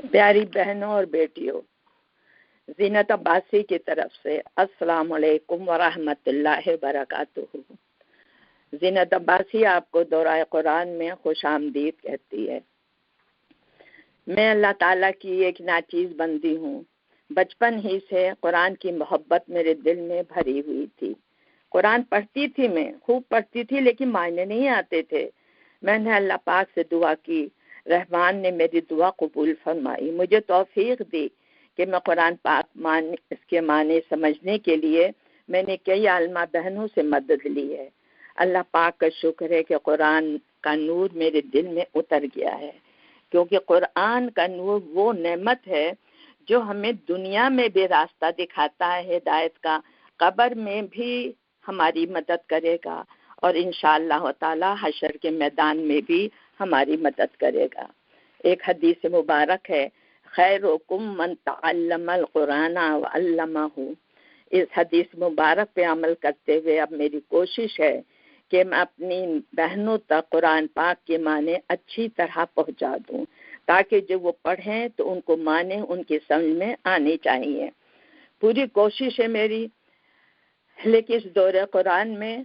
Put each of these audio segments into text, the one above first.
پیاری بہنوں اور بیٹیوں، زینت عباسی کی طرف سے السلام علیکم ورحمۃ اللہ وبرکاتہ۔ زینت عباسی آپ کو دورہ قرآن میں خوش آمدید کہتی ہے۔ میں اللہ تعالیٰ کی ایک ناچیز بندی ہوں۔ بچپن ہی سے قرآن کی محبت میرے دل میں بھری ہوئی تھی۔ قرآن پڑھتی تھی، میں خوب پڑھتی تھی، لیکن معنی نہیں آتے تھے۔ میں نے اللہ پاک سے دعا کی، رحمان نے میری دعا قبول فرمائی، مجھے توفیق دی کہ میں قرآن پاک اس کے معنی سمجھنے کے لیے میں نے کئی عالمہ بہنوں سے مدد لی ہے۔ اللہ پاک کا شکر ہے کہ قرآن کا نور میرے دل میں اتر گیا ہے، کیونکہ قرآن کا نور وہ نعمت ہے جو ہمیں دنیا میں بھی راستہ دکھاتا ہے ہدایت کا، قبر میں بھی ہماری مدد کرے گا، اور انشاءاللہ تعالی حشر کے میدان میں بھی ہماری مدد کرے گا۔ ایک حدیث مبارک ہے، خیرکم من تعلم القرآن وعلمہ۔ اس حدیث مبارک پہ عمل کرتے ہوئے اب میری کوشش ہے کہ میں اپنی بہنوں تک قرآن پاک کے معنی اچھی طرح پہنچا دوں، تاکہ جب وہ پڑھیں تو ان کو معنی ان کی سمجھ میں آنی چاہیے۔ پوری کوشش ہے میری، لیکن اس دورہ قرآن میں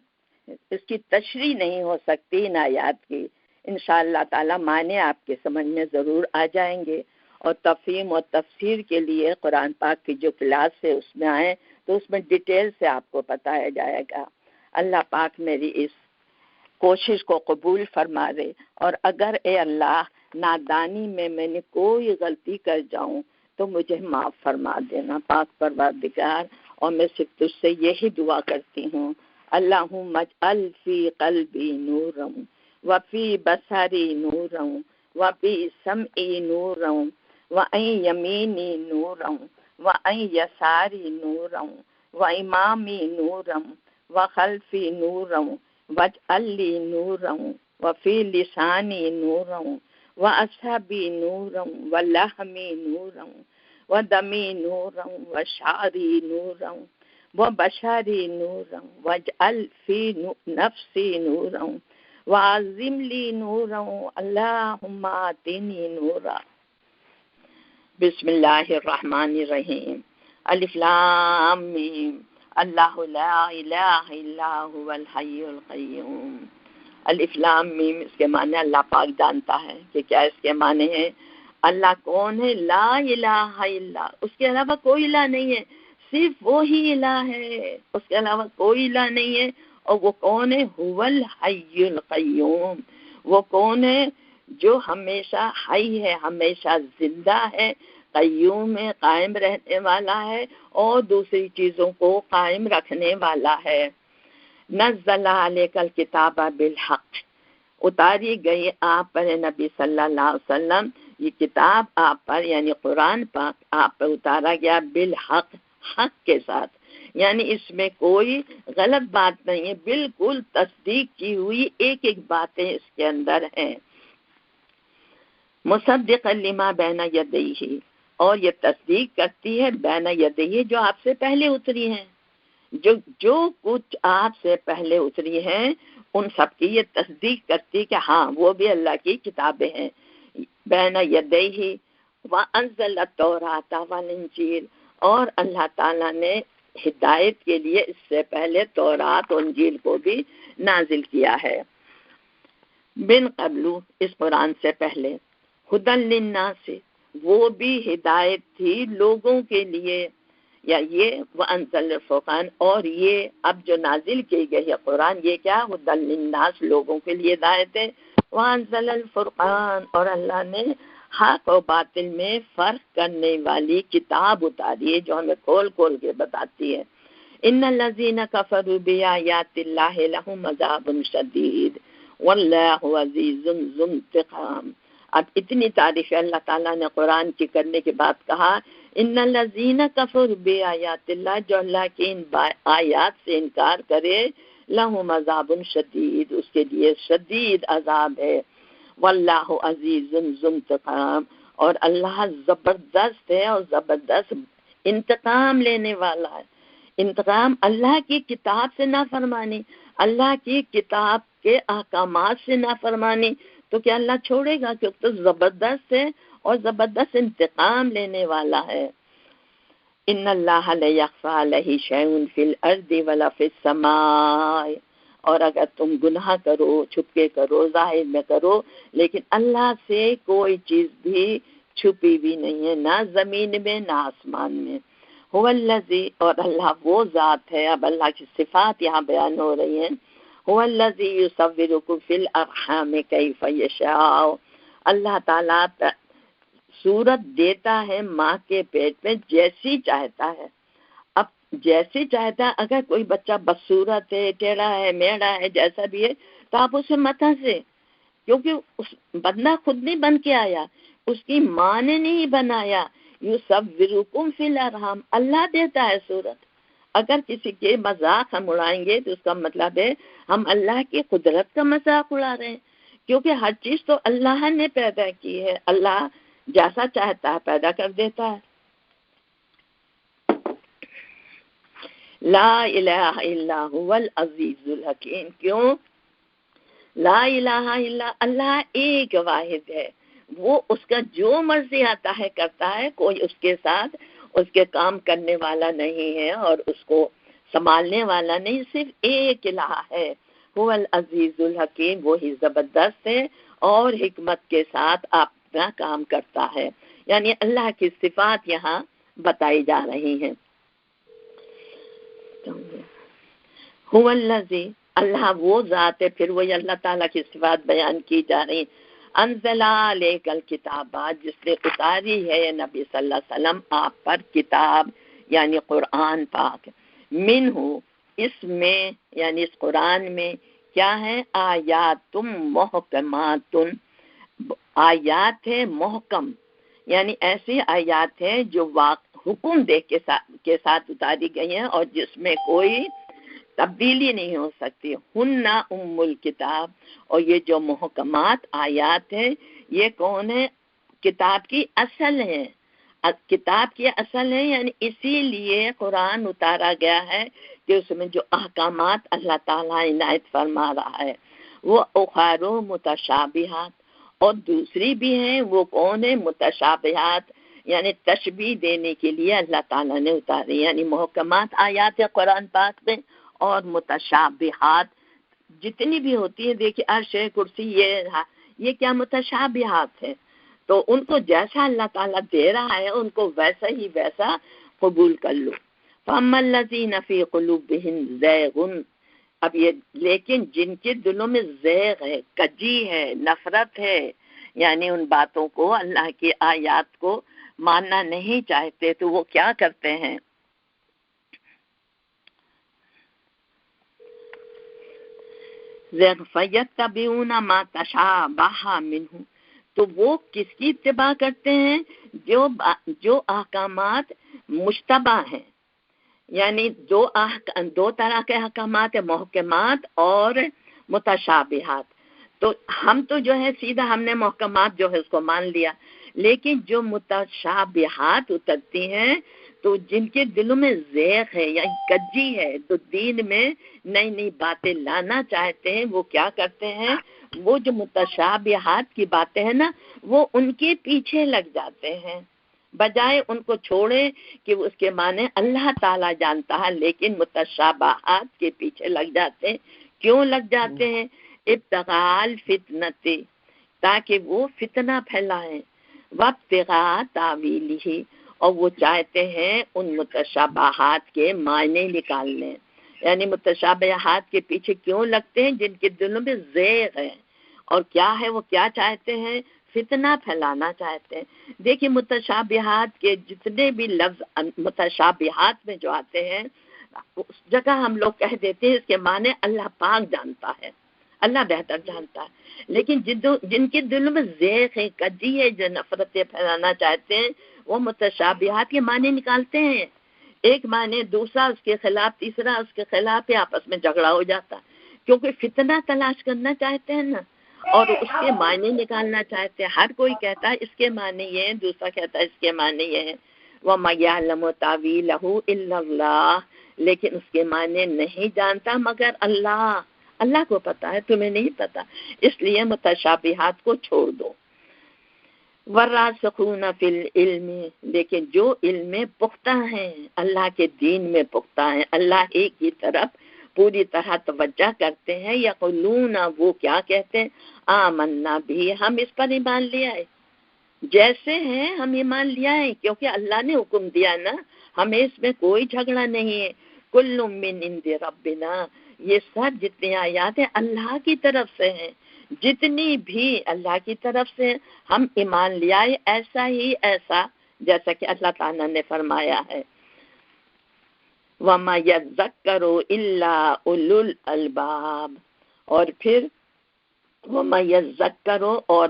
اس کی تشریح نہیں ہو سکتی ان آیات کی۔ انشاءاللہ تعالی معنی آپ کے سمجھ میں ضرور آ جائیں گے، اور تفہیم اور تفسیر کے لیے قرآن پاک کی جو کلاس ہے اس میں آئیں تو اس میں ڈیٹیل سے آپ کو بتایا جائے گا۔ اللہ پاک میری اس کوشش کو قبول فرما دے، اور اگر اے اللہ نادانی میں نے کوئی غلطی کر جاؤں تو مجھے معاف فرما دینا پاک پروردگار۔ اور میں صرف تجھ سے یہی دعا کرتی ہوں، اللہم اجعل فی قلبی نورا وفی بصری نورا وفی سمعی نورا وعن یمینی نورا وعن یساری نورا وامامی نورا وخلفی نورا واجعل لی نورا وفی لسانی نورا واصحبی نورا ولحمی نورا ودمی نورا وشعری نورا وبشری نورا واجعل فی نفسی نورا وعظم لی نورا اللہم آتنی نورا۔ بسم اللہ الرحمن الرحیم۔ الف لام میم، اللہ لا الہ الا هو الحی القیوم۔ الف لام میم، اس کے معنی اللہ پاک جانتا ہے کہ کیا اس کے معنی ہے۔ اللہ کون ہے؟ لا الہ الا، اس کے علاوہ کوئی الہ نہیں ہے، صرف وہی الہ ہے، اس کے علاوہ کوئی الہ نہیں ہے۔ اور وہ کون ہے؟ هو الحی القیوم، وہ کون ہے؟ جو ہمیشہ حی ہے، ہمیشہ زندہ ہے، قیوم ہے، قائم رہنے والا ہے، اور دوسری چیزوں کو قائم رکھنے والا ہے۔ نزل علیک الکتاب بالحق، اتاری گئی آپ پر نبی صلی اللہ علیہ وسلم یہ کتاب آپ پر، یعنی قرآن پاک آپ پر اتارا گیا بالحق، حق کے ساتھ، یعنی اس میں کوئی غلط بات نہیں ہے، بالکل تصدیق کی ہوئی ایک ایک باتیں اس کے اندر ہیں۔ مصدقا لما بین یدیہ، اور یہ تصدیق کرتی ہے بین یدیہ، جو آپ سے پہلے اتری ہیں، جو کچھ آپ سے پہلے اتری ہیں ان سب کی یہ تصدیق کرتی کہ ہاں وہ بھی اللہ کی کتابیں ہیں۔ بین یدیہ وانزل التوراۃ والانجیل، اور اللہ تعالیٰ نے ہدایت کے لیے اس سے پہلے تورات اور انجیل کو بھی نازل کیا ہے۔ من قبل، اس قرآن سے پہلے، ہدی للناس، وہ بھی ہدایت تھی لوگوں کے لیے، یا یہ وانزل الفرقان، اور یہ اب جو نازل کی گئی ہے قرآن، یہ کیا؟ ہدی للناس، لوگوں کے لیے ہدایت ہے۔ وانزل الفرقان، اور اللہ نے حق و باطل میں فرق کرنے والی کتاب اتاری ہے جو ہمیں کھول کھول کے بتاتی ہے۔ ان الذین کفروا بآیات اللہ لہم عذاب شدید واللہ عزیز ذو انتقام۔ اب اتنی تعریف اللہ تعالیٰ نے قرآن کی کرنے کے بعد کہا، ان الذین کفروا بآیات اللہ، جو اللہ کی ان آیات سے انکار کرے، لہم عذاب شدید، اس کے لیے شدید عذاب ہے۔ واللہ عزیز ذو انتقام، اور اللہ زبردست ہے اور زبردست انتقام لینے والا ہے۔ انتقام اللہ کی کتاب سے نافرمانی، اللہ کی کتاب کے احکامات سے نافرمانی، تو کیا اللہ چھوڑے گا؟ کیونکہ تو زبردست ہے اور زبردست انتقام لینے والا ہے. ان اللہ لا یخفی علیہ شیء فی الارض ولا فی السماء. اور اگر تم گناہ کرو، چھپ کے کرو، ظاہر میں کرو، لیکن اللہ سے کوئی چیز بھی چھپی بھی نہیں ہے، نہ زمین میں نہ آسمان میں. هو الذی، اور اللہ وہ ذات ہے. اب اللہ کی صفات یہاں بیان ہو رہی ہیں. هو الذی یصورکم فی الارحام کیف یشاء. اللہ تعالیٰ صورت دیتا ہے ماں کے پیٹ میں جیسی چاہتا ہے. اب جیسی چاہتا ہے، اگر کوئی بچہ بدصورت ہے، ٹیڑھا ہے، میڑا ہے، جیسا بھی ہے، تو آپ اسے مت ہنسے، کیونکہ اس بندہ خود نہیں بن کے آیا، اس کی ماں نے نہیں بنایا. یصورکم فی الارحام، اللہ دیتا ہے صورت. اگر کسی کے مذاق ہم اڑائیں گے تو اس کا مطلب ہے ہم اللہ کی قدرت کا مذاق اڑا رہے ہیں، کیونکہ ہر چیز تو اللہ نے پیدا کی ہے. اللہ جیسا چاہتا ہے پیدا کر دیتا ہے. لا الہ الا هو العزیز الحکیم. کیوں؟ لا الہ الا اللہ ایک واحد ہے، وہ اس کا جو مرضی آتا ہے کرتا ہے، کوئی اس کے ساتھ اس کے کام کرنے والا نہیں ہے اور اس کو سنبھالنے والا نہیں، صرف ایک الہ ہے. هو العزیز الحکیم، وہی زبردست ہے اور حکمت کے ساتھ اپنا کام کرتا ہے. یعنی اللہ کی صفات یہاں بتائی جا رہی ہیں. هو الذی، اللہ وہ ذات ہے، پھر وہی اللہ تعالیٰ کی صفات بیان کی جا رہی ہیں. انزل علیک الکتابات، جس نے اتاری ہے نبی صلی اللہ علیہ وسلم آپ پر کتاب، یعنی قرآن پاک. منہ، اس میں یعنی اس قرآن میں کیا ہے؟ آیات محکمات، آیات ہے محکم، یعنی ایسی آیات ہیں جو حکم دے کے ساتھ اتاری گئی ہیں اور جس میں کوئی تبدیلی نہیں ہو سکتی. ہن ام الکتاب، اور یہ جو محکمات آیات ہیں یہ کون ہے؟ کتاب کی اصل ہے. کتاب کی اصل ہے، یعنی اسی لیے قرآن اتارا گیا ہے کہ اس میں جو احکامات اللہ تعالیٰ عنایت فرما رہا ہے وہ اخر و متشابہات، اور دوسری بھی ہیں. وہ کون ہے؟ متشابہات، یعنی تشبیہ دینے کے لیے اللہ تعالیٰ نے اتاری. یعنی محکمات آیات ہے قرآن پاک میں، اور متشابہات جتنی بھی ہوتی ہیں، دیکھیے عرش کرسی یہ کیا متشابہات ہیں، تو ان کو جیسا اللہ تعالیٰ دے رہا ہے ان کو ویسا ہی ویسا قبول کر لو. فَأَمَّا الَّذِينَ فِي قُلُوبِهِمْ زَيْغٌ، اب یہ لیکن جن کے دلوں میں زیغ ہے، کجی ہے، نفرت ہے، یعنی ان باتوں کو، اللہ کی آیات کو ماننا نہیں چاہتے، تو وہ کیا کرتے ہیں؟ فَيَتَّبِعُونَ مَا تَشَابَهَ مِنْهُ، تو وہ کس کی اتباع کرتے ہیں؟ جو احکامات مشتبہ ہیں، یعنی دو طرح کے احکامات ہیں، محکمات اور متشابہات. تو ہم تو جو ہے سیدھا ہم نے محکمات جو ہے اس کو مان لیا، لیکن جو متشابہات اترتی ہیں تو جن کے دلوں میں زیغ ہے یا کجی ہے، تو دین میں نئی نئی باتیں لانا چاہتے ہیں، وہ کیا کرتے ہیں؟ وہ جو متشابہات کی باتیں ہیں نا، وہ ان کے پیچھے لگ جاتے ہیں، بجائے ان کو چھوڑے کہ اس کے معنی اللہ تعالیٰ جانتا ہے، لیکن متشابہات کے پیچھے لگ جاتے ہیں. کیوں لگ جاتے ہیں؟ ابتغاء الفتنۃ، تاکہ وہ فتنہ پھیلائیں، وابتغاء تاویلہ، اور وہ چاہتے ہیں ان متشابہات کے معنی نکال لیں. یعنی متشابہات کے پیچھے کیوں لگتے ہیں؟ جن کے دلوں میں زیغ ہے، اور کیا ہے وہ کیا چاہتے ہیں؟ فتنہ پھیلانا چاہتے ہیں. دیکھیں متشابہات کے جتنے بھی لفظ متشابہات میں جو آتے ہیں، اس جگہ ہم لوگ کہہ دیتے ہیں اس کے معنی اللہ پاک جانتا ہے، اللہ بہتر جانتا ہے. لیکن جن کے دلوں میں زیغ ہے، کجی ہے، جو نفرتیں پھیلانا چاہتے ہیں، وہ متشابہات کے معنی نکالتے ہیں، ایک معنی دوسرا اس کے خلاف، تیسرا اس کے خلاف، آپس میں جھگڑا ہو جاتا ہے، کیونکہ فتنہ تلاش کرنا چاہتے ہیں نا، اور اس کے معنی نکالنا چاہتے ہیں. ہر کوئی کہتا ہے اس کے معنی یہ ہے، دوسرا کہتا ہے اس کے معنی یہ ہے. وَمَا يَعْلَمُ تَأْوِيلَهُ إِلَّا اللَّهُ، لیکن اس کے معنی نہیں جانتا مگر اللہ. اللہ کو پتا ہے، تمہیں نہیں پتا، اس لیے متشابہات کو چھوڑ دو۔ والراسخون فی العلم، لیکن جو علم میں پختہ ہیں، اللہ کے دین میں پختہ ہیں، اللہ ایک کی طرف پوری طرح توجہ کرتے ہیں، یقولون، وہ کیا کہتے ہیں، آمنا بھی، ہم اس پر ایمان لے آئے، جیسے ہیں ہم ایمان لے آئے، کیونکہ اللہ نے حکم دیا نا، ہمیں اس میں کوئی جھگڑا نہیں ہے۔ کل من عند ربنا، یہ سب جتنی آیات ہیں اللہ کی طرف سے ہیں، جتنی بھی اللہ کی طرف سے ہم ایمان لے آئے، ایسا ہی ایسا جیسا کہ اللہ تعالیٰ نے فرمایا ہے۔ وَمَا يَذَّكَّرُ إِلَّا أُولُو الْأَلْبَابِ، اور پھر وَمَا يَذَّكَّرُ، اور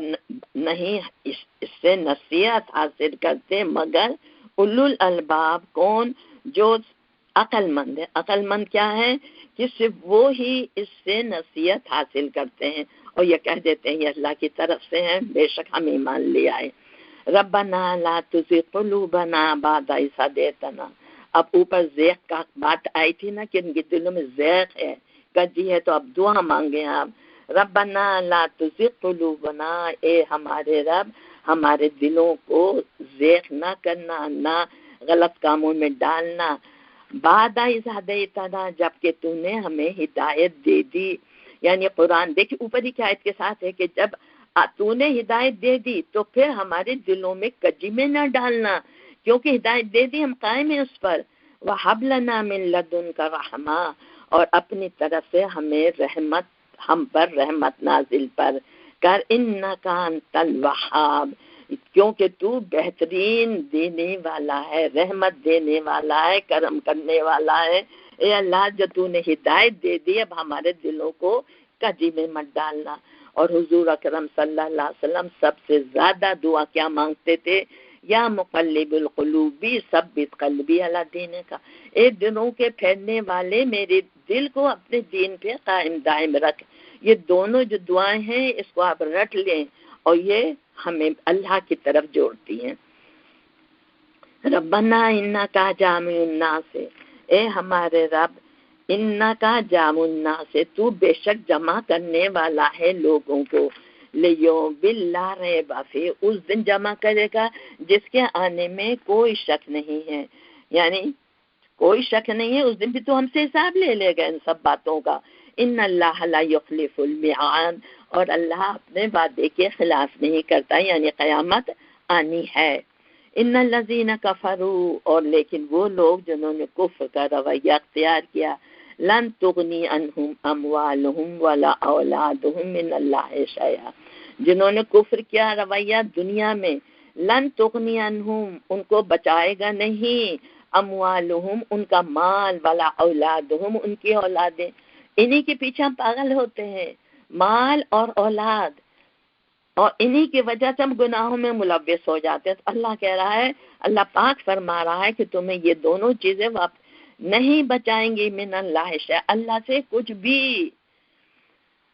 نہیں اس سے نصیحت حاصل کرتے مگر اولو الالباب، کون؟ جو عقل مند ہے۔ عقل مند کیا ہے؟ کہ صرف وہ ہی اس سے نصیحت حاصل کرتے ہیں اور یہ کہہ دیتے ہیں یہ اللہ کی طرف سے ہیں، بے شک ہم ایمان لے آئے۔ ربنا لا تزغ قلوبنا بعد إذ هديتنا، اب اوپر زیغ کا بات آئی تھی نا کہ ان کے دلوں میں زیغ ہے، کجی ہے، تو اب دعا مانگے آپ، ربنا لا تزغ قلوبنا، اے ہمارے رب ہمارے دلوں کو زیغ نہ کرنا، نہ غلط کاموں میں ڈالنا، بعد إذ هديتنا، جبکہ تو نے ہمیں ہدایت دے دی۔ یعنی قرآن دیکھیں اوپر ہی کی آیت کے ساتھ ہے کہ جب تو نے ہدایت دے دی تو پھر ہمارے دلوں میں کجی میں نہ ڈالنا، کیونکہ ہدایت دے دی ہم قائم ہیں اس پر۔ وَهَبْ لَنَا مِن لَّدُنْكَ رَحْمَةً، اور اپنی طرف سے ہمیں رحمت، ہم پر رحمت نازل پر کر، اِنَّكَ أَنتَ الْوَهَّابُ، کیونکہ تو بہترین دینے والا ہے، رحمت دینے والا ہے، کرم کرنے والا ہے۔ اے اللہ جو تو نے ہدایت دے دی اب ہمارے دلوں کو کجی میں مت ڈالنا۔ اور حضور اکرم صلی اللہ علیہ وسلم سب سے زیادہ دعا کیا مانگتے تھے؟ یا مقلب القلوب ثبت قلبی علی دینک، اے دلوں کے پھیرنے والے میرے دل کو اپنے دین پہ قائم دائم رکھ۔ یہ دونوں جو دعائیں ہیں اس کو آپ رٹ لیں اور یہ ہمیں اللہ کی طرف جوڑتی ہیں۔ ربنا انک جامع الناس، اے ہمارے رب انکا جامع الناس، تو بے شک جمع کرنے والا ہے لوگوں کو، لیوم لا ریب فیہ، اس دن جمع کرے گا جس کے آنے میں کوئی شک نہیں ہے، یعنی کوئی شک نہیں ہے، اس دن بھی تو ہم سے حساب لے لے گا ان سب باتوں کا۔ ان اللہ لا یخلف المیعاد، اور اللہ اپنے وعدے کے خلاف نہیں کرتا، یعنی قیامت آنی ہے۔ ان الذین کفروا، اور لیکن وہ لوگ جنہوں نے کفر کا رویہ اختیار کیا، لن تغنی عنہم اموالہم ولا اولادہم من اللہ شیئا، جنہوں نے کفر کیا رویہ دنیا میں، لن تغنی عنہم، ان کو بچائے گا نہیں، اموالہم، ان کا مال، ولا اولادہم، ان کی اولادیں، انہی کے پیچھے ہم پاگل ہوتے ہیں، مال اور اولاد، اور انہی کی وجہ سے ہم گناہوں میں ملوث ہو جاتے ہیں۔ تو اللہ کہہ رہا ہے، اللہ پاک فرما رہا ہے کہ تمہیں یہ دونوں چیزیں نہیں بچائیں گی، من اللہ شیء، اللہ سے کچھ بھی۔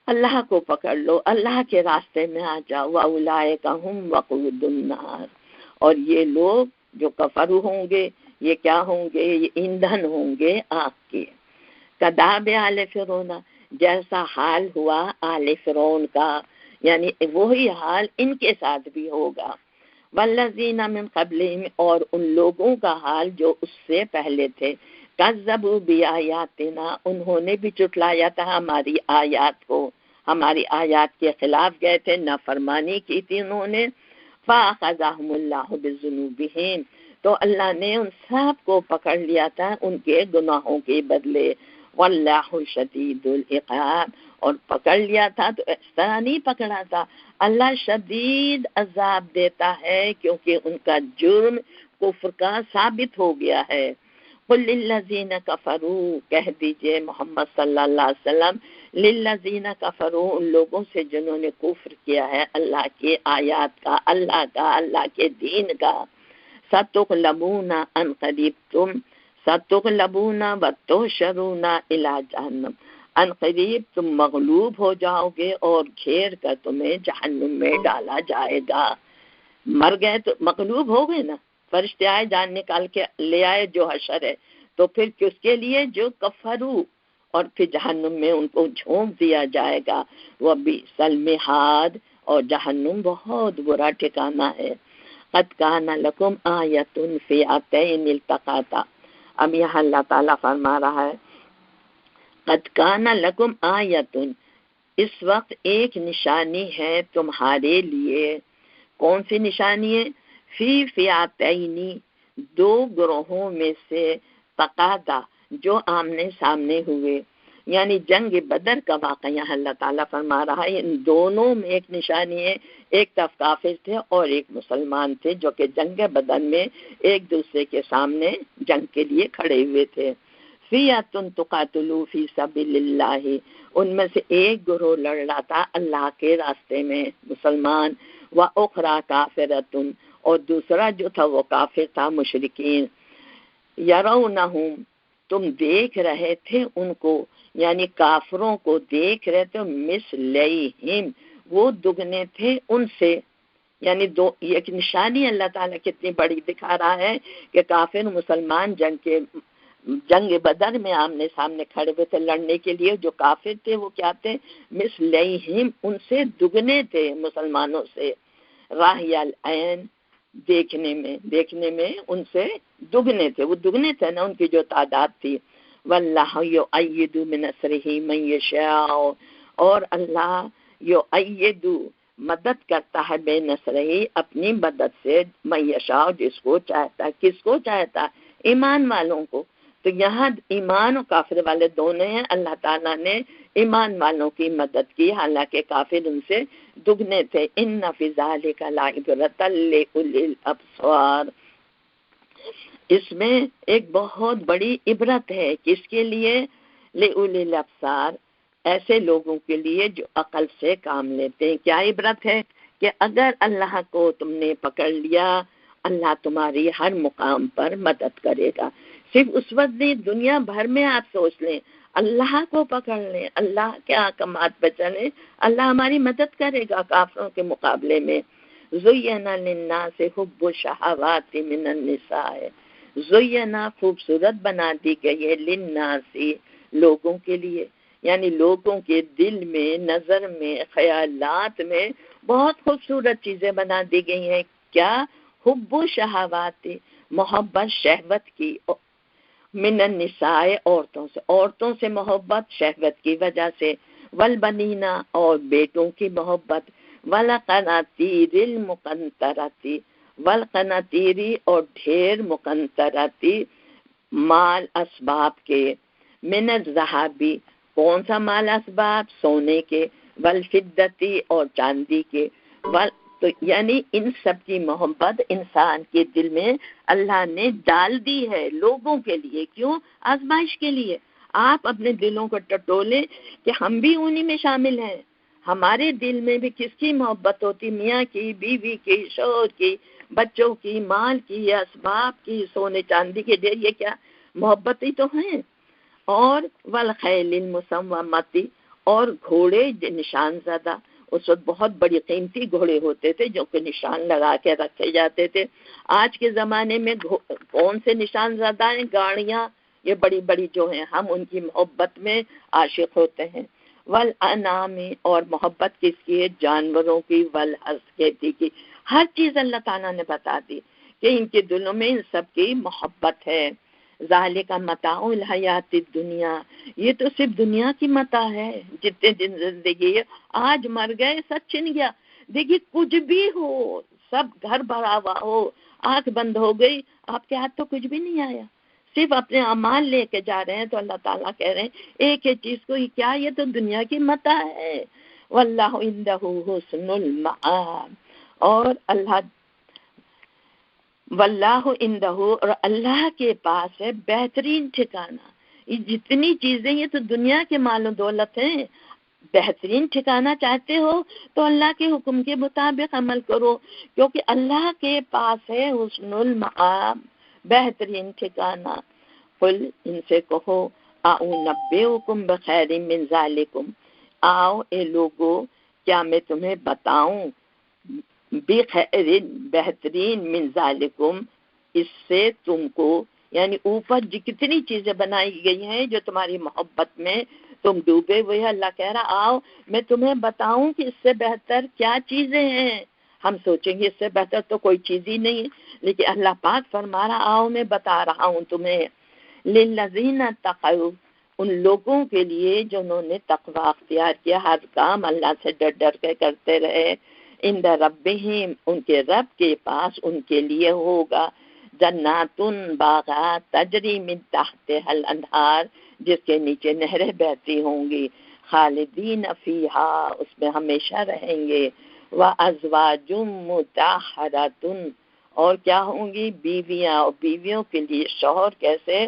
اللہ کو پکڑ لو، اللہ کے راستے میں آ جاؤ، وَأُولَٰئِكَ هُمْ وَقُودُ النَّارِ، اور یہ لوگ جو کفر ہوں گے یہ کیا ہوں گے؟ یہ ایندھن ہوں گے آگ کے۔ کداب آل فرعون، جیسا حال ہوا آل فرعون کا، یعنی وہی حال ان کے ساتھ بھی ہوگا۔ والذین من قبلہم، اور ان لوگوں کا حال جو اس سے پہلے تھے، کذبوا بآیاتنا، انہوں نے بھی جھٹلایا تھا ہماری آیات کو، ہماری آیات کے خلاف گئے تھے، نافرمانی کی تھی انہوں نے، فأخذہم اللہ بذنوبہم، تو اللہ نے ان سب کو پکڑ لیا تھا ان کے گناہوں کے بدلے، واللہ شدید العقاب، اور پکڑ لیا تھا تو اس طرح نہیں پکڑا تھا، اللہ شدید عذاب دیتا ہے کیونکہ ان کا جرم کفر کا ثابت ہو گیا ہے۔ قل للذین کفروا، کہہ دیجئے محمد صلی اللہ علیہ وسلم، للذین کفروا، ان لوگوں سے جنہوں نے کفر کیا ہے اللہ کے آیات کا، اللہ کے دین کا، ستغلبون ان قریب، تم ستغلبون وتحشرون الی جہنم، ان قریب تم مغلوب ہو جاؤ گے اور گھیر کر تمہیں جہنم میں ڈالا جائے گا۔ مر گئے تو مغلوب ہو گئے نا، فرشتے آئے جان نکال کے لے آئے جو حشر ہے، تو پھر کس کے لیے؟ جو کفرو اور پھر جہنم میں ان کو جھونک دیا جائے گا، وہ بئس المہاد، اور جہنم بہت برا ٹھکانہ ہے۔ قد کان لکم آیۃ فئتین التقاتا، اب یہاں اللہ تعالیٰ فرما رہا ہے قد کان لکم آیۃ، اس وقت ایک نشانی ہے تمہارے لیے۔ کون سی نشانی ہے؟ فی فئتین، دو گروہوں میں سے، تقادا، جو آمنے سامنے ہوئے، یعنی جنگ بدر کا واقعہ یہاں اللہ تعالیٰ فرما رہا ہے۔ ان دونوں میں ایک نشانی ہے، ایک طرف کافر تھے اور ایک مسلمان تھے، جو کہ جنگ بدر میں ایک دوسرے کے سامنے جنگ کے لیے کھڑے ہوئے تھے۔ فئۃ تقاتل فی سبیل اللہ، ان میں سے ایک گروہ لڑ رہا تھا اللہ کے راستے میں، مسلمان، وَأُخْرَى کافرۃ، اور دوسرا جو تھا وہ کافر تھا، مشرکین۔ یرونہم، تم دیکھ رہے تھے ان کو، یعنی کافروں کو دیکھ رہے تھے، مثلیہم، وہ دگنے تھے ان سے، یعنی دو، ایک نشانی اللہ تعالیٰ کتنی بڑی دکھا رہا ہے کہ کافر مسلمان جنگ بدر میں آمنے سامنے کھڑے ہوئے تھے لڑنے کے لیے۔ جو کافر تھے وہ کیا تھے؟ مثلیہم، ان سے دگنے تھے، مسلمانوں سے، راہی العین، دیکھنے میں ان سے دگنے تھے، وہ دگنے تھے نا ان کی جو تعداد تھی۔ واللہ یؤید بنصرہ من یشاء، اور اللہ یؤید، مدد کرتا ہے، بے نصرہ، اپنی مدد سے، من یشاء، جس کو چاہتا ہے۔ کس کو چاہتا ہے؟ ایمان والوں کو۔ تو یہاں ایمان اور کافر والے دونوں ہیں، اللہ تعالیٰ نے ایمان والوں کی مدد کی، حالانکہ کافر ان سے دگنے تھے۔ ان فی ذلک لعبرۃ لأولی الابصار، اس میں ایک بہت بڑی عبرت ہے، کس کے لیے؟ لأولی الابصار، ایسے لوگوں کے لیے جو عقل سے کام لیتے ہیں۔ کیا عبرت ہے؟ کہ اگر اللہ کو تم نے پکڑ لیا، اللہ تمہاری ہر مقام پر مدد کرے گا۔ صرف اس وقت نہیں، دنیا بھر میں آپ سوچ لیں، اللہ کو پکڑ لیں، اللہ کے احکامات پہ چلیں، اللہ ہماری مدد کرے گا کافروں کے مقابلے میں۔ زینا للناس حب الشہوات من النساء، زینا، خوبصورت بنا دی گئی ہے، للناس، لوگوں کے لیے، یعنی لوگوں کے دل میں، نظر میں، خیالات میں بہت خوبصورت چیزیں بنا دی گئی ہیں۔ کیا؟ حب الشہوات، محبت شہوت کی، من النساء، عورتوں سے محبت شہوت کی وجہ سے، والبنینا، اور بیٹوں کی محبت، والقناطیر المقنطرۃ، والقناطیر، اور ڈھیر مقنطرۃ، مال اسباب کے، من الذہب، کون سا مال اسباب؟ سونے کے، والفضۃ، اور چاندی کے، تو یعنی ان سب کی محبت انسان کے دل میں اللہ نے ڈال دی ہے، لوگوں کے لیے۔ کیوں؟ آزمائش کے لیے۔ آپ اپنے دلوں کو ٹٹولیں کہ ہم بھی انہی میں شامل ہیں۔ ہمارے دل میں بھی کس کی محبت ہوتی؟ میاں کی، بیوی کی، شوہر کی، بچوں کی، مال کی، اسباب کی، سونے چاندی کے، ڈھیر، یہ کیا محبت ہی تو ہیں۔ اور والخیل المسومۃ، اور گھوڑے نشان زدہ، اس وقت بہت بڑی قیمتی گھوڑے ہوتے تھے جو کہ نشان لگا کے رکھے جاتے تھے۔ آج کے زمانے میں کون سے نشان زدہ ہیں؟ گاڑیاں، یہ بڑی بڑی جو ہیں، ہم ان کی محبت میں عاشق ہوتے ہیں۔ والانعام، اور محبت کس کی ہے؟ جانوروں کی، والحرث، کھیتی کی، ہر چیز اللہ تعالیٰ نے بتا دی کہ ان کے دلوں میں ان سب کی محبت ہے۔ ذالک متاع الحیات الدنیا، یہ تو صرف دنیا کی متاع ہے، جتنے دن زندگی ہے، آج مر گئے، سب چھن گیا۔ دیکھیے کچھ بھی ہو، سب گھر بھرا ہوا ہو، آنکھ بند ہو گئی، آپ کے ہاتھ تو کچھ بھی نہیں آیا، صرف اپنے اعمال لے کے جا رہے ہیں۔ تو اللہ تعالیٰ کہہ رہے ہیں ایک ایک چیز کو، کیا یہ تو دنیا کی متاع ہے۔ واللہ عندہ حسن المآب، اور اللہ، واللہ عندہ، اور اللہ کے پاس ہے بہترین ٹھکانہ۔ یہ جتنی چیزیں، یہ تو دنیا کے مال و دولت ہیں، بہترین ٹھکانہ چاہتے ہو تو اللہ کے حکم کے مطابق عمل کرو، کیونکہ اللہ کے پاس ہے حسن المآب، بہترین ٹھکانہ۔ قل، ان سے کہو، اعنبئکم بخیر من ذالکم، آؤ اے لوگو، کیا میں تمہیں بتاؤں، بخیر، بہترین، من ذالکم، اس سے تم کو، یعنی اوپر کتنی چیزیں بنائی گئی ہیں جو تمہاری محبت میں تم ڈوبے ہوئے. اللہ کہہ رہا آؤ میں تمہیں بتاؤں کہ اس سے بہتر کیا چیزیں ہیں. ہم سوچیں گے اس سے بہتر تو کوئی چیز ہی نہیں، لیکن اللہ پاک فرما رہا آؤ میں بتا رہا ہوں تمہیں. للذین تقوا، ان لوگوں کے لیے جنہوں نے تقوی اختیار کیا، ہر کام اللہ سے ڈر ڈر کے کرتے رہے. عند ربہم، ان کے رب کے پاس ان کے لیے ہوگا جنات، باغات، تجری من تحتها الانہار، جس کے نیچے نہریں بہتی ہوں گی، خالدین فیہا، اس میں ہمیشہ رہیں گے. وازواج مطہرۃ، اور کیا ہوں گی؟ بیویاں، اور بیویوں کے لیے شوہر کیسے؟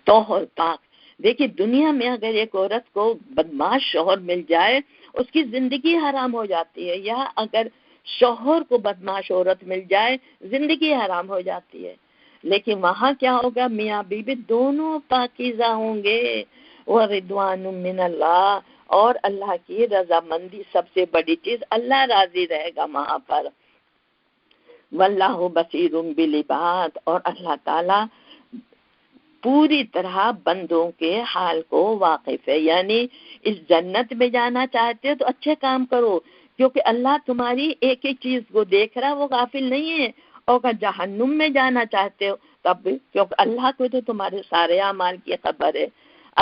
طاہر، پاک. دیکھیے دنیا میں اگر ایک عورت کو بدمعاش شوہر مل جائے اس کی زندگی حرام ہو جاتی ہے، یا اگر شوہر کو بدمعاش عورت مل جائے زندگی حرام ہو جاتی ہے. لیکن وہاں کیا ہوگا؟ میاں بیوی دونوں پاکیزہ ہوں گے. وَرِضْوَانٌ مِّنَ اللَّهِ، اور اللہ کی رضامندی، سب سے بڑی چیز اللہ راضی رہے گا وہاں پر. وَاللَّهُ بَصِيرٌ بِالْعِبَادِ، اور اللہ تعالیٰ پوری طرح بندوں کے حال کو واقف ہے. یعنی اس جنت میں جانا چاہتے ہو تو اچھے کام کرو، کیونکہ اللہ تمہاری ایک ایک چیز کو دیکھ رہا، وہ غافل نہیں ہے. اور اگر جہنم میں جانا چاہتے ہو تب بھی، کیونکہ اللہ کو تو تمہارے سارے اعمال کی خبر ہے.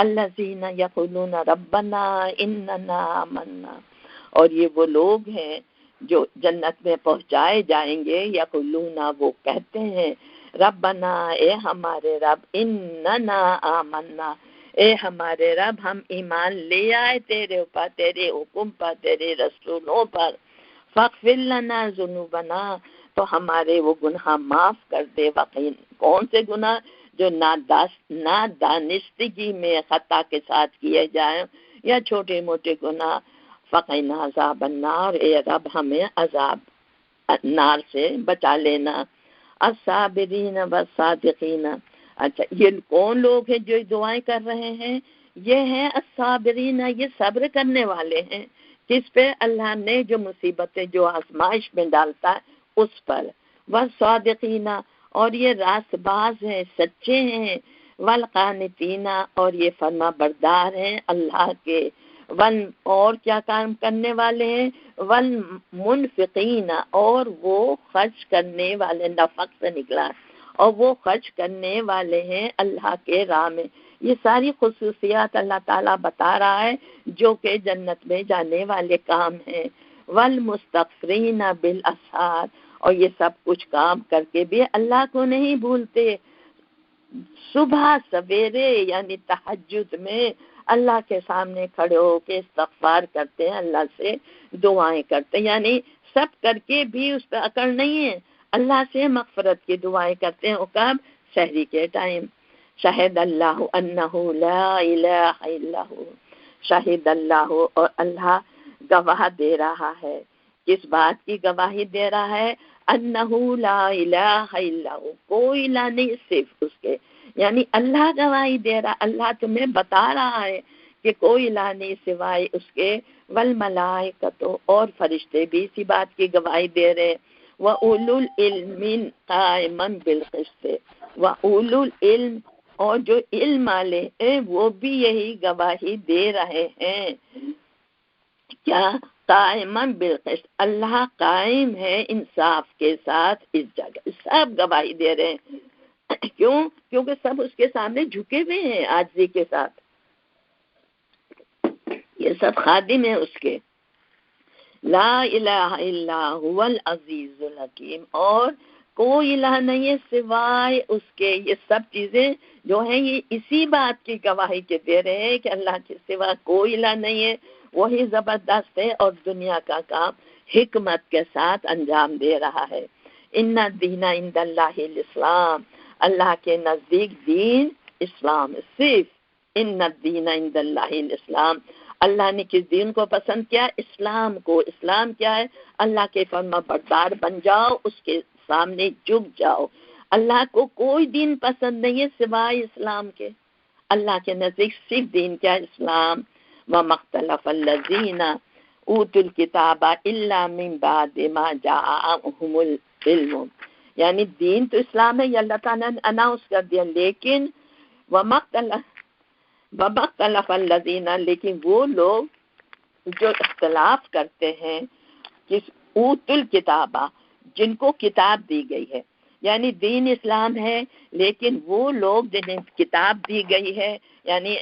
الذین یقولون ربنا اننا آمنا، اور یہ وہ لوگ ہیں جو جنت میں پہنچائے جائیں گے. یقولون، وہ کہتے ہیں، ربنا، اے ہمارے رب، اننا آمنا، اے ہمارے رب ہم ایمان لے آئے تیرے اوپر، تیرے حکم پر، تیرے رسولوں پر. فاغفر لنا ذنوبنا، تو ہمارے وہ گناہ معاف کر دے. کون سے گناہ؟ جو نادانستگی میں خطا کے ساتھ کیے جائیں، یا چھوٹے موٹے گناہ. فقنا عذاب النار، اے رب ہمیں عذاب نار سے بچا لینا. الصابرین والصادقین، اچھا یہ کون لوگ ہیں جو دعائیں کر رہے ہیں؟ یہ ہیں الصابرین، یہ صبر کرنے والے ہیں. کس پہ؟ اللہ نے جو مصیبتیں، جو آزمائش میں ڈالتا ہے اس پر. والصادقین، اور یہ راست باز ہیں، سچے ہیں. والقانتین، اور یہ فرما بردار ہیں اللہ کے. اور کیا کام کرنے والے ہیں؟ والمنفقین، اور وہ خرچ کرنے والے، نفق سے نکلا، اور وہ خرچ کرنے والے ہیں اللہ کے راہ میں. یہ ساری خصوصیات اللہ تعالیٰ بتا رہا ہے جو کہ جنت میں جانے والے کام ہیں. والمستغفرین بالاسحار، اور یہ سب کچھ کام کر کے بھی اللہ کو نہیں بھولتے. صبح سویرے یعنی تہجد میں اللہ کے سامنے کھڑے ہو کے استغفار کرتے ہیں، اللہ سے دعائیں کرتے ہیں. یعنی سب کر کے بھی اس پہ اکڑ نہیں ہے، اللہ سے مغفرت کی دعائیں کرتے ہیں. کب؟ سحری کے ٹائم. شہد اللہ انہ لا الہ الا ہو، شہد اللہ، اور اللہ گواہ دے رہا ہے. کس بات کی گواہی دے رہا ہے؟ انہ لا الہ الا ہو، کوئی الہ نہیں صرف اس کے. یعنی اللہ گواہی دے رہا، اللہ تمہیں بتا رہا ہے کہ کوئی الہ نہیں سوائے اس کے. والملائکۃ، اور فرشتے بھی اسی بات کی گواہی دے رہے. وَأُولُو الْعِلْمِ قَائِمًا بِالْقِسْطِ، وَأُولُو الْعِلْمِ، اور جو علم والے ہیں وہ بھی یہی گواہی دے رہے ہیں. کیا؟ قائمًا بالقسط، اللہ قائم ہے انصاف کے ساتھ اس جگہ. سب گواہی دے رہے ہیں. کیوں؟ کیونکہ سب اس کے سامنے جھکے ہوئے ہیں عاجزی کے ساتھ. یہ سب خادم ہیں اس کے. لا الہ الا هو العزیز الحکیم، اور کوئی الہ نہیں ہے سوائے اس کے. یہ سب چیزیں جو ہیں یہ اسی بات کی گواہی کے دے رہے ہیں کہ اللہ کے سوا کوئی الہ نہیں ہے، وہی زبردست ہے اور دنیا کا کام حکمت کے ساتھ انجام دے رہا ہے. ان الدین عند اللہ الاسلام، اللہ کے نزدیک دین اسلام، صرف ان الدین عند اللہ الاسلام. اللہ نے کس دین کو پسند کیا؟ اسلام کو. اسلام کیا ہے؟ اللہ کے فرما بردار بن جاؤ، اس کے سامنے جھک جاؤ. اللہ کو کوئی دین پسند نہیں ہے سوائے اسلام کے. اللہ کے نزدیک صرف دین کیا؟ اسلام. وَمَا اخْتَلَفَ الَّذِينَ أُوتُوا الْكِتَابَ إِلَّا مِن بَعْدِ مَا جَاءَهُمُ الْعِلْمُ، یعنی دین تو اسلام ہے، یہ اللہ تعالیٰ نے اناؤنس کر دیا، لیکن وَمَخْتَلَفَ الَّذِينَ، لیکن وہ لوگ جو اختلاف کرتے ہیں، کس اوت الکتابہ، جن کو کتاب دی گئی ہے، یعنی دین اسلام ہے لیکن وہ لوگ جنہیں کتاب دی گئی ہے، یعنی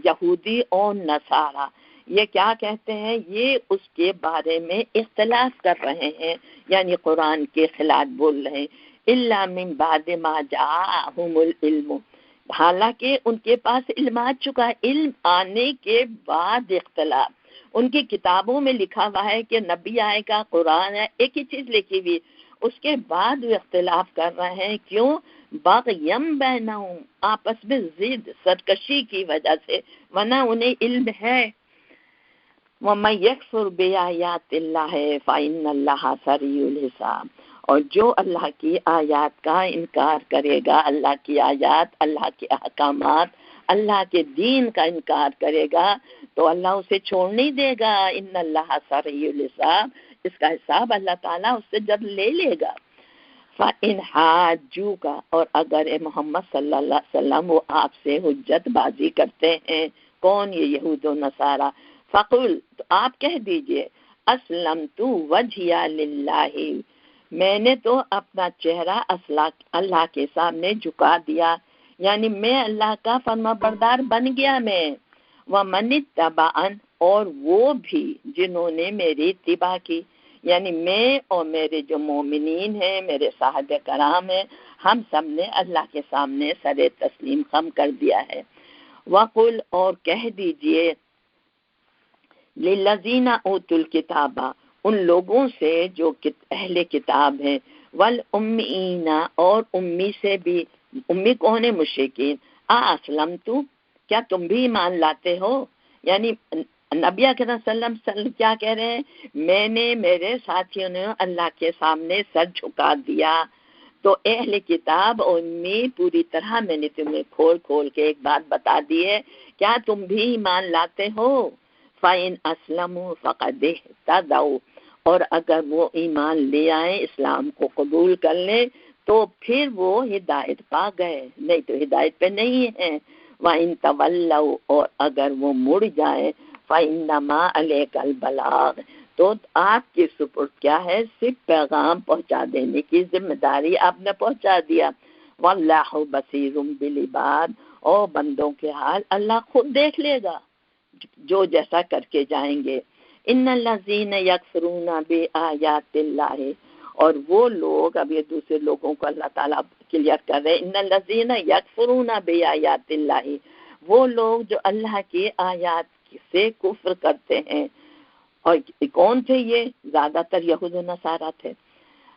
یہودی اور نصارہ، یہ کیا کہتے ہیں؟ یہ اس کے بارے میں اختلاف کر رہے ہیں، یعنی قرآن کے خلاف بول رہے ہیں، الا من بعد ما جاءہم العلم، حالانکہ ان کے پاس علم آ چکا ہے، علم آنے کے بعد اختلاف۔ ان کی کتابوں میں لکھا ہوا ہے کہ نبی آئے گا، قرآن ہے، ایک ہی چیز لکھی ہوئی، اس کے بعد وہ اختلاف کر رہے ہیں، کیوں؟ باغیم بینہم، آپس میں ضد سرکشی کی وجہ سے، ورنہ انہیں علم ہے۔ وَمَن يَكْفُرْ بِآيَاتِ اللَّهِ فَإِنَّ اللَّهَ سَرِيعُ الْحِسَابِ، اور جو اللہ کی آیات کا انکار کرے گا، اللہ کی آیات، اللہ کے احکامات، اللہ کے دین کا انکار کرے گا تو اللہ اسے چھوڑ نہیں دے گا۔ ان اللہ سریع الحساب، اس کا حساب اللہ تعالیٰ اس سے جب لے لے گا۔ فَإِنْ حَاجُّوكَ، اور اگر اے محمد صلی اللہ علیہ وسلم وہ آپ سے حجت بازی کرتے ہیں، کون؟ یہ یہود و نصارہ، فَقُلْ، تو آپ کہہ دیجئے، أَسْلَمْتُ وَجْهِيَ لِلَّهِ، میں نے تو اپنا چہرہ اللہ کے سامنے جھکا دیا، یعنی میں اللہ کا فرما بردار بن گیا میں۔ وَمَنِ اتَّبَعَنِ، اور وہ بھی جنہوں نے میری اتباع کی، یعنی میں اور میرے جو مومنین ہیں، میرے صحابہ کرام ہیں، ہم سب نے اللہ کے سامنے سر تسلیم خم کر دیا ہے۔ وَقُلْ، اور کہہ دیجئے، لِلَّذِينَ أُوتُوا الْكِتَابَ، ان لوگوں سے جو اہل کتاب ہیں، وَالْأُمِّئِينَ، اور امی سے بھی، امی کون ہے؟ مشرکین، أَأَسْلَمْتُ، کیا تم بھی ایمان لاتے ہو؟ یعنی نبی اکرم صلی اللہ علیہ وسلم کیا کہہ رہے ہیں؟ میں نے، میرے ساتھیوں نے اللہ کے سامنے سر جھکا دیا، تو اہل کتاب اور امی پوری طرح میں نے تمہیں کھول کھول کے ایک بات بتا دی ہے، کیا تم بھی ایمان لاتے ہو؟ فَإِنْ أَسْلَمُوا فَقَدِ اهْتَدَوْا، اور اگر وہ ایمان لے آئیں، اسلام کو قبول کر لیں، تو پھر وہ ہدایت پا گئے، نہیں تو ہدایت پہ نہیں ہیں۔ وَإِن تَوَلَّوْا، اور اگر وہ مڑ جائیں، فَإِنَّمَا عَلَيْكَ الْبَلَاغُ، تو آپ کے سپرد کیا ہے؟ صرف پیغام پہنچا دینے کی ذمہ داری آپ نے پہنچا دیا۔ وَاللَّهُ بَصِيرٌ بِالْعِبَادِ، اور بندوں کے حال اللہ خود دیکھ لے گا، جو جیسا کر کے جائیں گے۔ ان الذین یکفرون بآیات اللہ، اور وہ لوگ، اب یہ دوسرے لوگوں کو اللہ تعالیٰ کلیئر کر رہے ہیں، ان الذین یکفرون بآیات اللہ، وہ لوگ جو اللہ کی آیات سے کفر کرتے ہیں، اور کون تھے یہ؟ زیادہ تر یہود و نصارہ تھے۔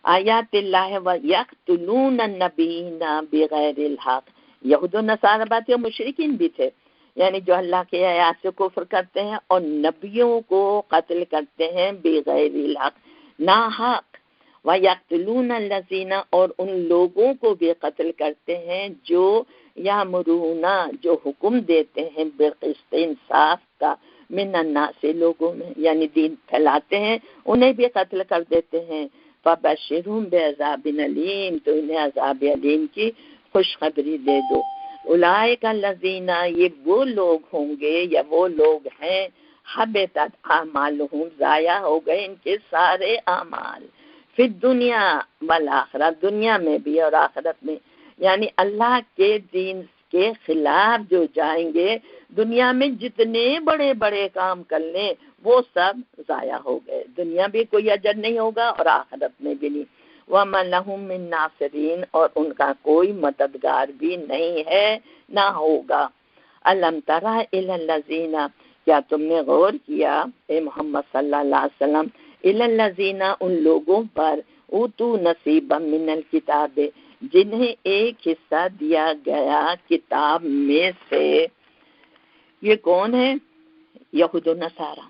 آیات اللہ ویقتلون النبیین بغیر الحق، یہود و نصارہ بات یا مشرکین بھی تھے، یعنی جو اللہ کے آیات سے کفر کرتے ہیں اور نبیوں کو قتل کرتے ہیں بغیر الحق، ناحق۔ وَيَقْتُلُونَ الَّذِينَ، اور ان لوگوں کو بھی قتل کرتے ہیں جو یامرون، جو حکم دیتے ہیں بالقسط، انصاف کا، من الناس، لوگوں میں، یعنی دین پھیلاتے ہیں، انہیں بھی قتل کر دیتے ہیں۔ فَبَشِّرْهُم بِعَذَابٍ أَلِيمٍ، تو انہیں عذاب علیم کی خوشخبری دے دو۔ اولئک الذین، یہ وہ لوگ ہوں گے یا وہ لوگ ہیں، حبطت اعمالہم، ضائع ہو گئے ان کے سارے اعمال، فی الدنیا والآخرہ، دنیا میں بھی اور آخرت میں، یعنی اللہ کے دین کے خلاف جو جائیں گے، دنیا میں جتنے بڑے بڑے کام کر لیں وہ سب ضائع ہو گئے، دنیا بھی کوئی اجر نہیں ہوگا اور آخرت میں بھی نہیں۔ وَمَا لَهُم مِّن نَاصِرِينَ، اور ان کا کوئی مددگار بھی نہیں ہے، نہ ہوگا۔ أَلَمْ تَرَ إِلَى الَّذِينَ، کیا تم نے غور کیا اے محمد صلی اللہ علیہ وسلم، إِلَى الَّذِينَ، ان لوگوں پر، أُوتُوا نَصِيبًا مِّنَ الْكِتَابِ، جنہیں ایک حصہ دیا گیا کتاب میں سے۔ یہ کون ہے؟ یہود و نصارہ،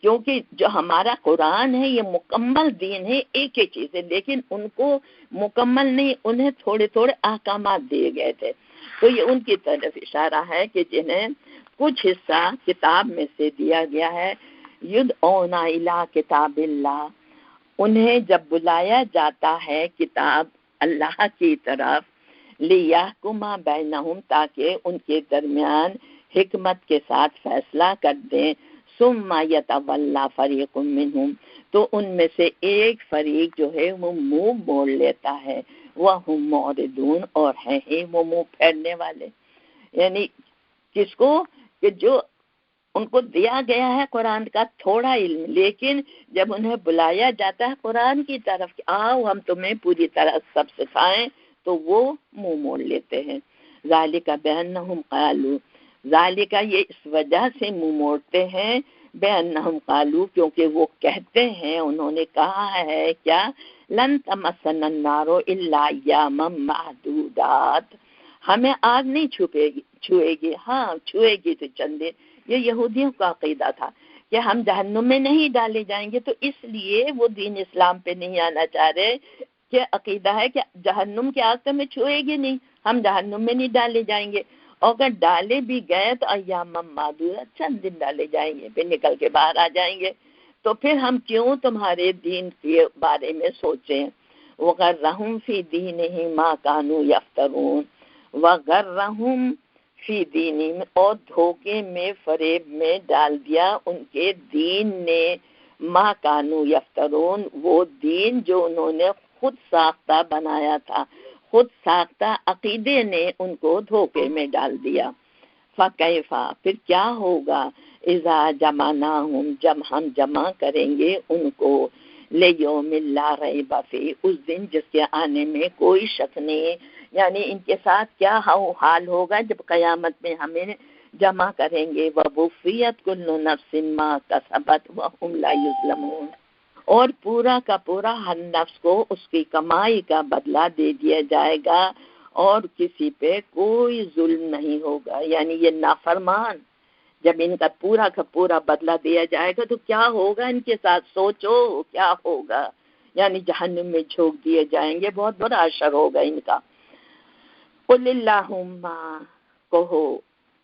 کیونکہ جو ہمارا قرآن ہے یہ مکمل دین ہے، ایک ہی چیز ہے، لیکن ان کو مکمل نہیں، انہیں تھوڑے تھوڑے احکامات دیے گئے تھے، تو یہ ان کی طرف اشارہ ہے کہ جنہیں کچھ حصہ کتاب میں سے دیا گیا ہے۔ یدعون الی کتاب اللہ، انہیں جب بلایا جاتا ہے کتاب اللہ کی طرف لیحکما بینہم تاکہ ان کے درمیان حکمت کے ساتھ فیصلہ کر دیں، ثم یتولی فریق منہم تو ان میں سے ایک فریق جو ہے وہ منہ موڑ لیتا ہے، وہم معرضون اور ہیں ہی وہ منہ پھیرنے والے، یعنی کس کو کہ جو ان کو دیا گیا ہے قرآن کا تھوڑا علم، لیکن جب انہیں بلایا جاتا ہے قرآن کی طرف کہ آؤ ہم تمہیں پوری طرح سب سکھائیں تو وہ منہ موڑ لیتے ہیں۔ ذالک بانہم قالوا، ذالک یہ اس وجہ سے منہ موڑتے ہیں، بانہم قالوا کیونکہ وہ کہتے ہیں، انہوں نے کہا ہے کیا، لن تمسنا النار الا ایاما معدودات، ہمیں آگ نہیں چھوئے گی، ہاں چھوئے گی تو چند دن۔ یہ یہودیوں کا عقیدہ تھا کہ ہم جہنم میں نہیں ڈالے جائیں گے، تو اس لیے وہ دین اسلام پہ نہیں آنا چاہ رہے، کہ عقیدہ ہے کہ جہنم کی آگ تو ہمیں چھوئے گی نہیں، ہم جہنم میں نہیں ڈالے جائیں گے، اور اگر ڈالے بھی گئے تو ایام معدودہ چند دن ڈالے جائیں گے، پھر نکل کے باہر آ جائیں گے، تو پھر ہم کیوں تمہارے دین کے بارے میں سوچیں۔ وغرہم فی دینہم ما کانوا یفترون، وغرہم فی دینہم اور دھوکے میں فریب میں ڈال دیا ان کے دین نے، ما کانوا یفترون وہ دین جو انہوں نے خود ساختہ بنایا تھا، خود ساختہ عقیدے نے ان کو دھوکے میں ڈال دیا۔ فکیفا پھر کیا ہوگا، اذا جمعناہم جب ہم جمع کریں گے ان کو، لیوم لا ریب فیہ اس دن جس کے آنے میں کوئی شک نہیں، یعنی ان کے ساتھ کیا حال ہوگا جب قیامت میں ہمیں جمع کریں گے، ووفیت کل نفس ما کسبت وہم لا یظلمون اور پورا کا پورا ہر نفس کو اس کی کمائی کا بدلہ دے دیا جائے گا اور کسی پہ کوئی ظلم نہیں ہوگا، یعنی یہ نافرمان جب ان کا پورا بدلہ دیا جائے گا تو کیا ہوگا ان کے ساتھ، سوچو کیا ہوگا، یعنی جہنم میں جھونک دیے جائیں گے، بہت بڑا اثر ہوگا ان کا۔ قل اللہم کہو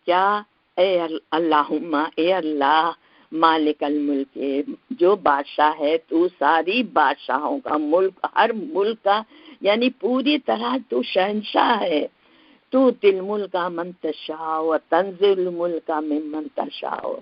کیا، اے اللہم اے اللہ، مالک الملک جو بادشاہ ہے تو ساری بادشاہوں کا، ملک ہر ملک کا، یعنی پوری طرح تو شہنشاہ ہے، تو تل ملک من تشاء و تنزل الملک ممن تشاء،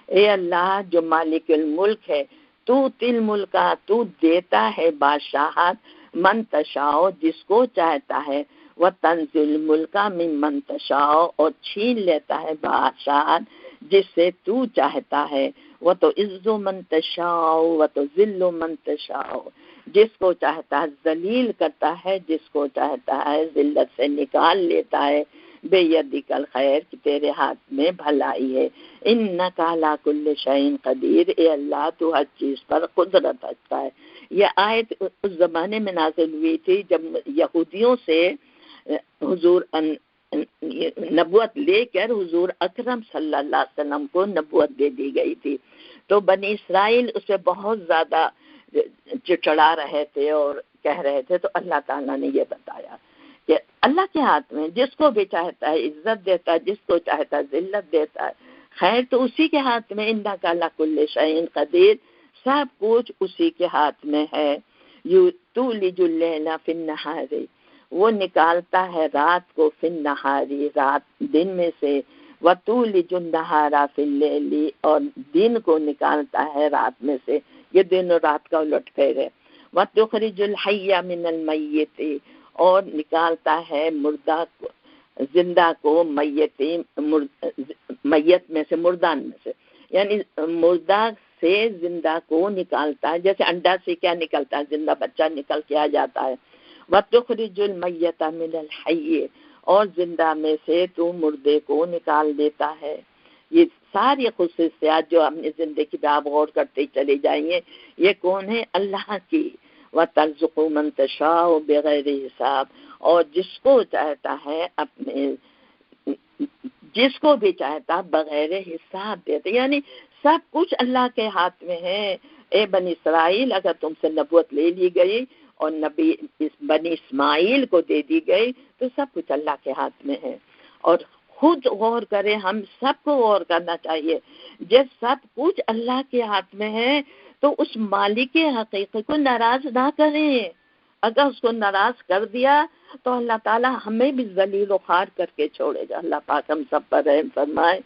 اے اللہ جو مالک الملک ہے، تو تل ملک تو دیتا ہے بادشاہت، من تشاء جس کو چاہتا ہے، و تنزل الملک ممن تشاء اور چھین لیتا ہے بادشاہت جس سے تو چاہتا ہے، وہ تو عز من تشاء و تو ذل من تشاء جس کو چاہتا ہے ذلیل کرتا ہے، جس کو چاہتا ہے ذلت سے نکال لیتا ہے، بے یدک الخیر کہ تیرے ہاتھ میں بھلائی ہے، انک علی کل شیء قدیر اے اللہ تو ہر چیز پر قدرت رکھتا ہے۔ یہ آیت اس زمانے میں نازل ہوئی تھی جب یہودیوں سے حضور نبوت لے کر حضور اکرم صلی اللہ علیہ وسلم کو نبوت دے دی گئی تھی، تو بنی اسرائیل اس پہ بہت زیادہ چڑا رہے تھے اور کہہ رہے تھے، تو اللہ تعالیٰ نے یہ بتایا کہ اللہ کے ہاتھ میں جس کو بھی چاہتا ہے عزت دیتا ہے، جس کو چاہتا ہے ذلت دیتا ہے، خیر تو اسی کے ہاتھ میں، انک علی کل شیء قدیر سب کچھ اسی کے ہاتھ میں ہے۔ تولج اللیل فی النہار وہ نکالتا ہے رات کو، فی النہاری رات دن میں سے، وتولج النہار فی اللیل اور دن کو نکالتا ہے رات میں سے، یہ دن اور رات کا الٹ پھیر ہے، وتخرج الحی من المیت اور نکالتا ہے مردہ کو، زندہ کو میت میں سے، مردان میں سے، یعنی مردہ سے زندہ کو نکالتا ہے، جیسے انڈا سے کیا نکلتا ہے، زندہ بچہ نکل کے آ جاتا ہے، وَتُخْرِجُ الْمَيَّتَ مِنَ الْحَيِّ اور زندہ میں سے تو مردے کو نکال دیتا ہے۔ یہ ساری خصوصیات جو اپنی زندگی پہ آپ غور کرتے چلے جائیں گے، یہ کون ہے؟ اللہ کی۔ وَتَرْزُقُ مَن تَشَاءُ بِغَيْرِ حساب اور جس کو چاہتا ہے اپنے، جس کو بھی چاہتا بغیر حساب دیتے، یعنی سب کچھ اللہ کے ہاتھ میں ہے۔ اے بنی اسرائیل اگر تم سے نبوت لے لی گئی اور نبی بنی اسماعیل کو دے دی گئی تو سب کچھ اللہ کے ہاتھ میں ہے، اور خود غور کریں، ہم سب کو غور کرنا چاہیے، جب سب کچھ اللہ کے ہاتھ میں ہے تو اس مالک حقیقی کو ناراض نہ کریں، اگر اس کو ناراض کر دیا تو اللہ تعالیٰ ہمیں بھی ذلیل و خوار کر کے چھوڑے گا۔ اللہ پاک ہم سب پر رحم فرمائے۔